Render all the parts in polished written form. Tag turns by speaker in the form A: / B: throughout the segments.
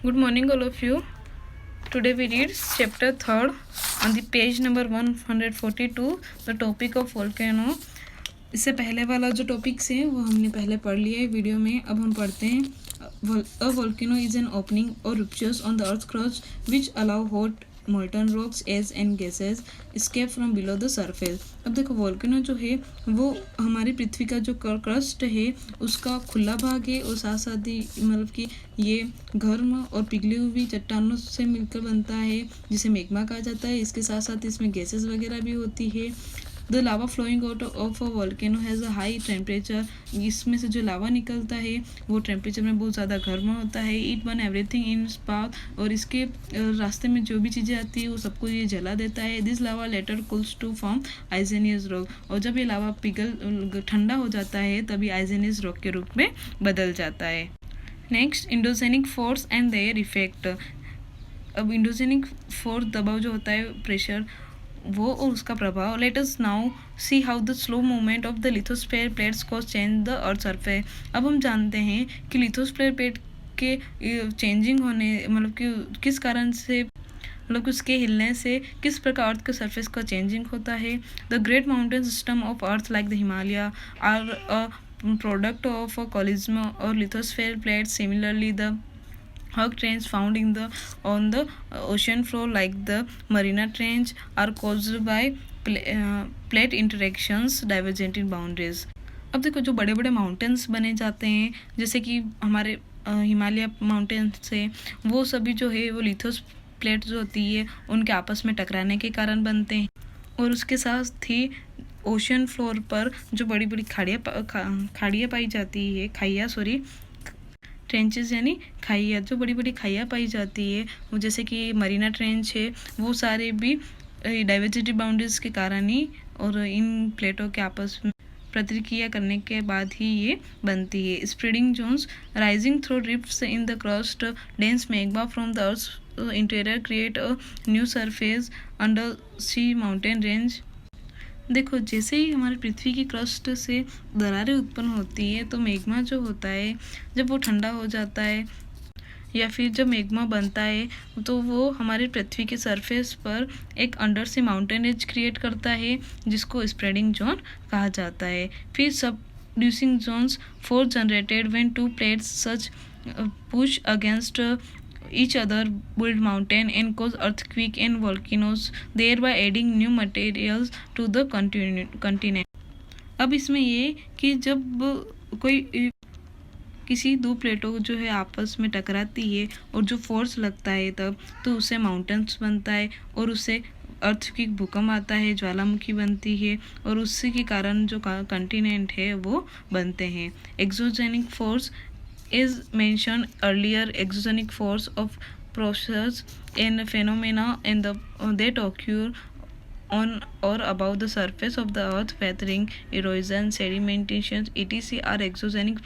A: Good morning, all of you. Today we read chapter 3rd on the page number 142, the topic of volcano. इससे पहले वाला जो topics है वो हमने पहले पढ़ लिया है वीडियो में. अब हम पढ़ते हैं. A volcano is an opening or ruptures on the earth's crust which allow hot molten rocks, ash and gases escape from below the surface. अब देखो वोल्केनो जो है वो हमारी पृथ्वी का जो क्रस्ट है उसका खुला भाग है और साथ साथ ही मतलब कि ये गर्म और पिघली हुई चट्टानों से मिलकर बनता है जिसे मैग्मा कहा जाता है. इसके साथ साथ इसमें गैसेस वगैरह भी होती है. The lava flowing out of a volcano has a high temperature. इसमें से जो लावा निकलता है वो टेम्परेचर में बहुत ज़्यादा गर्म होता है. It burn everything in its path. और इसके रास्ते में जो भी चीज़ें आती है वो सबको ये जला देता है. This lava later cools to form igneous rock. और जब ये लावा पिघल ठंडा हो जाता है तभी आइजेनियस रॉक के रूप में बदल जाता है. Next, endogenic force and their effect. अब इंडोजेनिक फोर्स दबाव जो होता है, प्रेशर, वो और उसका प्रभाव. Let us now see how the slow movement of the lithosphere plates cause change the earth surface. अब हम जानते हैं कि लिथोस्फीयर प्लेट के चेंजिंग होने मतलब कि किस कारण से मतलब कि उसके हिलने से किस प्रकार अर्थ के सरफेस का चेंजिंग होता है. The great mountain system of earth like the Himalaya are a product of a collision or lithosphere plates. Similarly the hug trench found on the ocean floor like the Mariana Trench are caused by plate interactions divergent boundaries. अब देखो जो बड़े बड़े mountains बने जाते हैं जैसे कि हमारे हिमालय माउंटेन्स से, वो सभी जो है वो लिथोस प्लेट जो होती है उनके आपस में टकराने के कारण बनते हैं. और उसके साथ ही ओशन फ्लोर पर जो बड़ी बड़ी खाड़ियाँ पाई जाती है, ट्रेंचेस यानी खाइयाँ, जो बड़ी बड़ी खाइयाँ पाई जाती है वो जैसे कि मरीना ट्रेंच है, वो सारे भी डाइवर्सिटी बाउंड्रीज के कारण ही और इन प्लेटों के आपस में प्रतिक्रिया करने के बाद ही ये बनती है. Spreading zones rising through rifts in the crust dense magma from the earth interior create a new surface under sea mountain range. देखो जैसे ही हमारी पृथ्वी की क्रस्ट से दरारें उत्पन्न होती है तो मैग्मा जो होता है जब वो ठंडा हो जाता है या फिर जब मैग्मा बनता है तो वो हमारे पृथ्वी के सरफेस पर एक under sea mountain range create करता है जिसको स्प्रेडिंग जोन कहा जाता है. फिर subducing zones force generated when two plates such push against each other build mountain and cause earthquake and volcanoes, thereby adding new materials to the continent. अब इसमें ये कि जब कोई किसी दो प्लेटों जो है आपस में टकराती है और जो फोर्स लगता है तब तो उससे माउंटेन्स बनता है और उससे अर्थक्वेक भूकंप आता है, ज्वालामुखी बनती है और उससे के कारण जो कंटिनेंट है वो बनते हैं. Exogenic force is mentioned earlier. Exogenic force of process and phenomena in the that occur on or above the surface of the earth, weathering, erosion, sedimentation etc are exogenic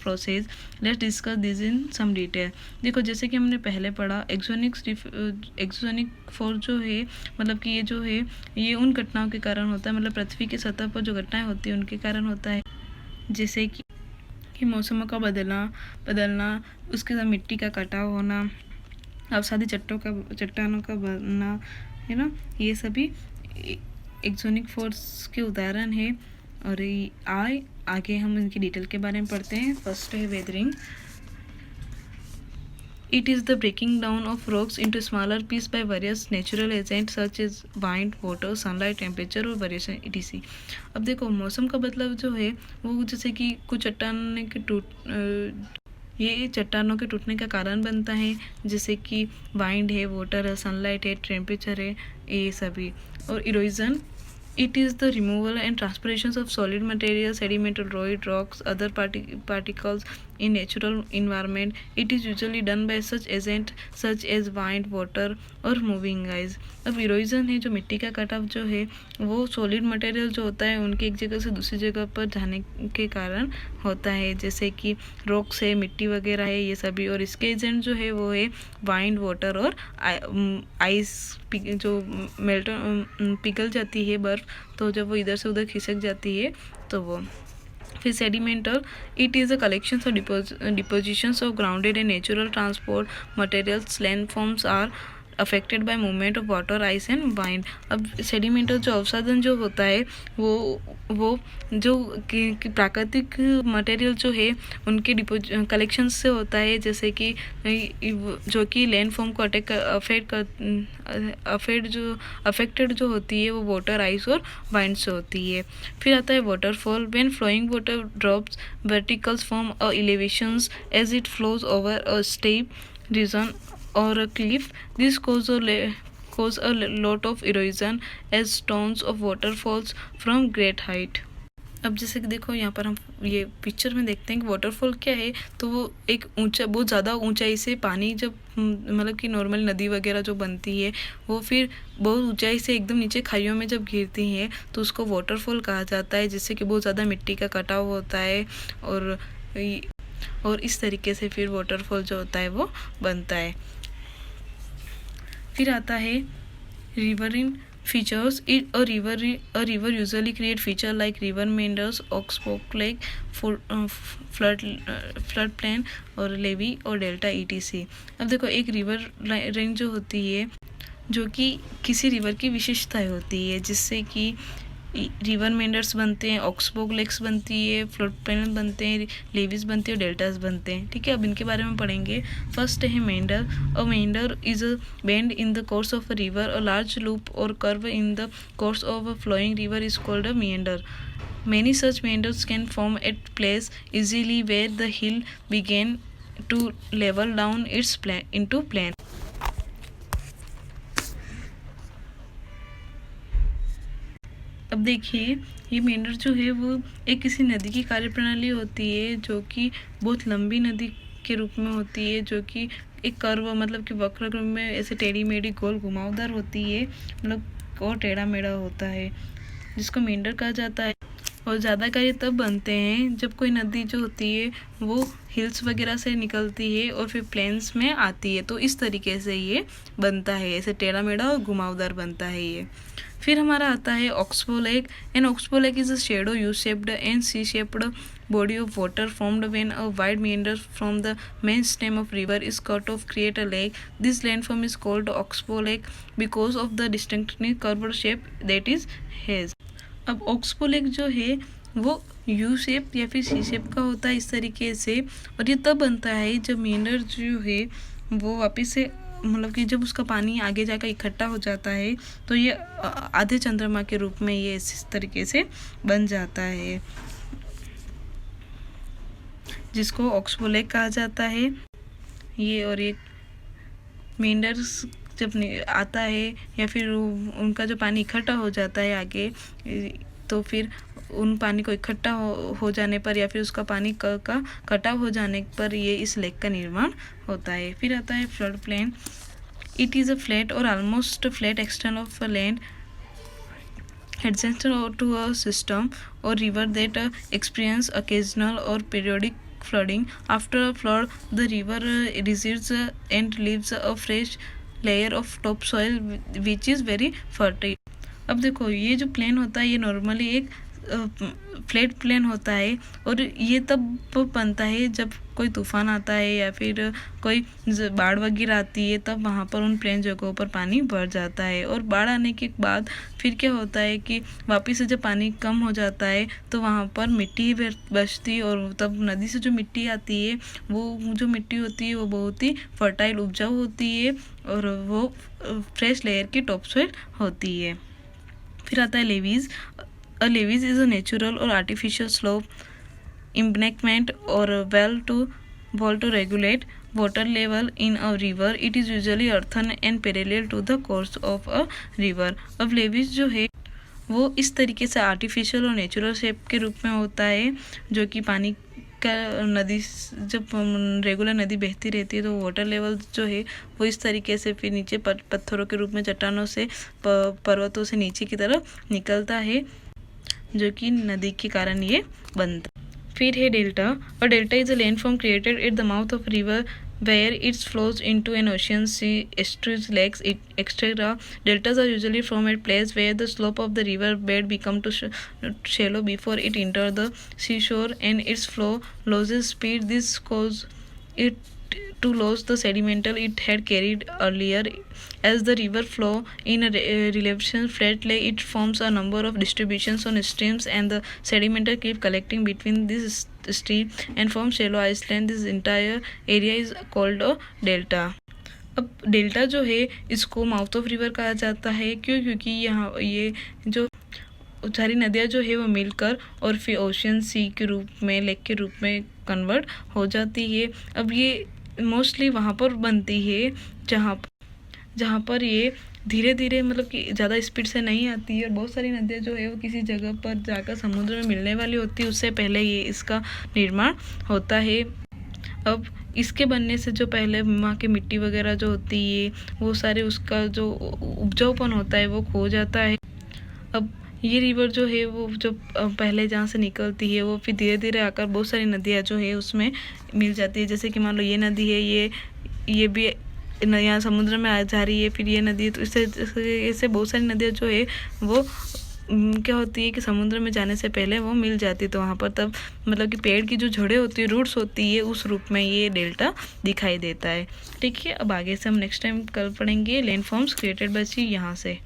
A: process. Let's discuss this in some detail. देखो जैसे कि हमने पहले पढ़ा exogenic force जो है मतलब कि ये जो है ये उन घटनाओं के कारण होता है, मतलब पृथ्वी की सतह पर जो घटनाएं होती हैं उनके कारण होता है, जैसे कि मौसमों का बदलना, उसके साथ मिट्टी का कटाव होना, अवसादी चट्टानों का बनना, है ना, ये सभी एक्सोनिक फोर्स के उदाहरण है. और आगे हम इनकी डिटेल के बारे में पढ़ते हैं. फर्स्ट है weathering. It is the breaking down of rocks into smaller pieces by various natural agents such as wind, water, sunlight, temperature और variation etc. अब देखो मौसम का बदलाव जो है वो जैसे कि कुछ ये चट्टानों के टूटने का कारण बनता है, जैसे कि वाइंड है, वाटर है, सनलाइट है, टेम्परेचर है, ये सभी. और erosion, it is the removal and transpiration of solid material, sedimental rocks, other particles in natural environment. It is usually done by such agent such as wind, water और moving ice. अब erosion है जो मिट्टी का कटाव जो है वो सॉलिड मटेरियल जो होता है उनके एक जगह से दूसरी जगह पर जाने के कारण होता है, जैसे कि रॉक्स है, मिट्टी वगैरह है, ये सभी. और इसके एजेंट जो है वो है वाइंड, वाटर और आइस. जो पिघल जाती है बर्फ़, तो जब वो इधर से उधर खिसक जाती है तो वो. फिर sedimentary, it is a collection of depositions of grounded and natural transport materials landforms are affected by movement of water ice and wind. अब सेडिमेंटर जो अवसादन जो होता है वो जो प्राकृतिक मटेरियल जो है उनके कलेक्शन से होता है, जैसे कि जो कि लैंडफॉर्म को अफेक्टेड जो होती है वो वाटर आइस और वाइंड से होती है। फिर आता है waterfall, when flowing water drops verticals from elevations as it flows over a step region or a cliff. This cause a lot of erosion as stones of water falls from great height. अब जैसे कि देखो यहाँ पर हम ये picture में देखते हैं कि वाटरफॉल क्या है, तो वो एक ऊंचा, बहुत ज़्यादा ऊंचाई से पानी जब मतलब कि नॉर्मल नदी वगैरह जो बनती है वो फिर बहुत ऊंचाई से एकदम नीचे खाइयों में जब गिरती है तो उसको वाटरफॉल कहा जाता है, जिससे कि बहुत ज़्यादा मिट्टी का कटाव होता है और इस तरीके से फिर वाटरफॉल जो होता है वो बनता है। फिर आता है riverine features. A river usually create feature like river meanders, oxbow lake, floodplain और levee और delta etc. अब देखो एक रिवर रेंज जो होती है जो कि किसी रिवर की विशेषताएं होती है, जिससे कि रिवर मेंडर्स बनते हैं, ऑक्सबोग लेक्स बनती है, फ्लड प्लेन बनते हैं, लेविस बनते हैं और डेल्टास बनते हैं। ठीक है, अब इनके बारे में पढ़ेंगे। फर्स्ट है meander. A meander is a bend in the course of a river, a large loop or curve in the course of a flowing river is called a meander. Many such meanders can form at place easily where the hill began to level down its into plain. अब देखिए ये मेंढर जो है वो एक किसी नदी की कार्यप्रणाली होती है जो कि बहुत लंबी नदी के रूप में होती है, जो कि एक कर्व मतलब कि वक्र रूप में ऐसे टेढ़ी मेढ़ी गोल घुमावदार होती है, मतलब और टेढ़ा मेढ़ा होता है, जिसको मेंढर कहा जाता है। और ज़्यादा कार्य तब बनते हैं जब कोई नदी जो होती है वो हिल्स वगैरह से निकलती है और फिर प्लेन्स में आती है, तो इस तरीके से ये बनता है, ऐसे टेढ़ा मेढ़ा और घुमावदार बनता है ये। फिर हमारा आता है oxbow lake. An oxbow lake is a shadow U shaped and C shaped body of water formed when a wide meander from the main stem of river is cut off create a lake. This landform is called oxbow lake because of the distinctly curved shape that is has. अब oxbow lake जो है वो U shape या फिर सी shape का होता है इस तरीके से, और ये तब बनता है जब मेंढर जो है वो वापस से मतलब कि जब उसका पानी आगे जाकर इकट्ठा हो जाता है तो ये आधे चंद्रमा के रूप में ये इस तरीके से बन जाता है, जिसको ऑक्सबो लेक कहा जाता है। ये और एक मेंढर्स जब आता है या फिर उनका जो पानी इकट्ठा हो जाता है आगे, तो फिर उन पानी को इकट्ठा हो जाने पर या फिर उसका पानी का कटाव हो जाने पर ये इस लेक का निर्माण होता है। फिर आता है flood plain. It is a flat or almost flat extent of land adjacent to a system or river that experience occasional or periodic flooding. After a flood, the river recedes and leaves a fresh layer of topsoil which is very fertile. अब देखो ये जो plane होता है ये normally एक flat plane होता है, और ये तब बनता है जब कोई तूफान आता है या फिर कोई बाढ़ वगैरह आती है, तब वहाँ पर उन प्लेन जगहों पर पानी भर जाता है। और बाढ़ आने के बाद फिर क्या होता है कि वापस से जब पानी कम हो जाता है तो वहाँ पर मिट्टी बचती, और तब नदी से जो मिट्टी आती है वो जो मिट्टी होती है वो बहुत ही फर्टाइल उपजाऊ होती है और वो फ्रेश लेयर की टॉप सोइल होती है। फिर आता है levies. A levees is a natural or artificial slope, embankment or a well to regulate water level in a river. It is usually earthen and parallel to the course of a river. अब levees जो है वो इस तरीके से artificial और natural shape के रूप में होता है, जो कि पानी का नदी जब रेगुलर नदी बहती रहती है तो वाटर लेवल जो है वो इस तरीके से फिर नीचे पत्थरों के रूप में चट्टानों से पर्वतों से नीचे की तरफ निकलता है, जो कि नदी के कारण ये बनता। फिर है डेल्टा। और delta is a landform created at the mouth of river where it flows into an ocean, sea, estuaries, lakes, etc. Deltas are usually formed at places where the slope of the river bed become too shallow before it enters the seashore and its flow loses speed. This causes it to lose the sedimental it had carried earlier. As the river flow in a relation flat lake, it forms a number of distributions on streams, and the sedimental keep collecting between this stream and form shallow island. This entire area is called a delta. अब delta जो है इसको mouth of river कहा जाता है। क्यों? क्योंकि यहाँ ये जो सारी नदियाँ जो है वो मिलकर और फिर ओशियन सी के रूप में, लेक के रूप में कन्वर्ट हो जाती है। अब ये मोस्टली वहाँ पर बनती है जहाँ पर ये धीरे धीरे मतलब कि ज़्यादा स्पीड से नहीं आती है, और बहुत सारी नदियाँ जो है वो किसी जगह पर जाकर समुद्र में मिलने वाली होती है, उससे पहले ये इसका निर्माण होता है। अब इसके बनने से जो पहले वहाँ की मिट्टी वगैरह जो होती है वो सारे उसका जो उपजाऊपन होता है वो खो जाता है। अब ये रिवर जो है वो जो पहले जहाँ से निकलती है वो फिर धीरे धीरे आकर बहुत सारी नदियाँ जो है उसमें मिल जाती है। जैसे कि मान लो ये नदी है, ये भी यहाँ समुद्र में आ जा रही है, फिर ये नदी, तो इससे बहुत सारी नदियाँ जो है वो क्या होती है कि समुद्र में जाने से पहले वो मिल जाती है। तो वहाँ पर तब मतलब कि पेड़ की जो जड़ें होती है, रूट्स होती है, उस रूप में ये डेल्टा दिखाई देता है। ठीक है, अब आगे से हम नेक्स्ट टाइम कल पढ़ेंगे लैंड फॉर्म्स क्रिएटेड बाय सी यहाँ से।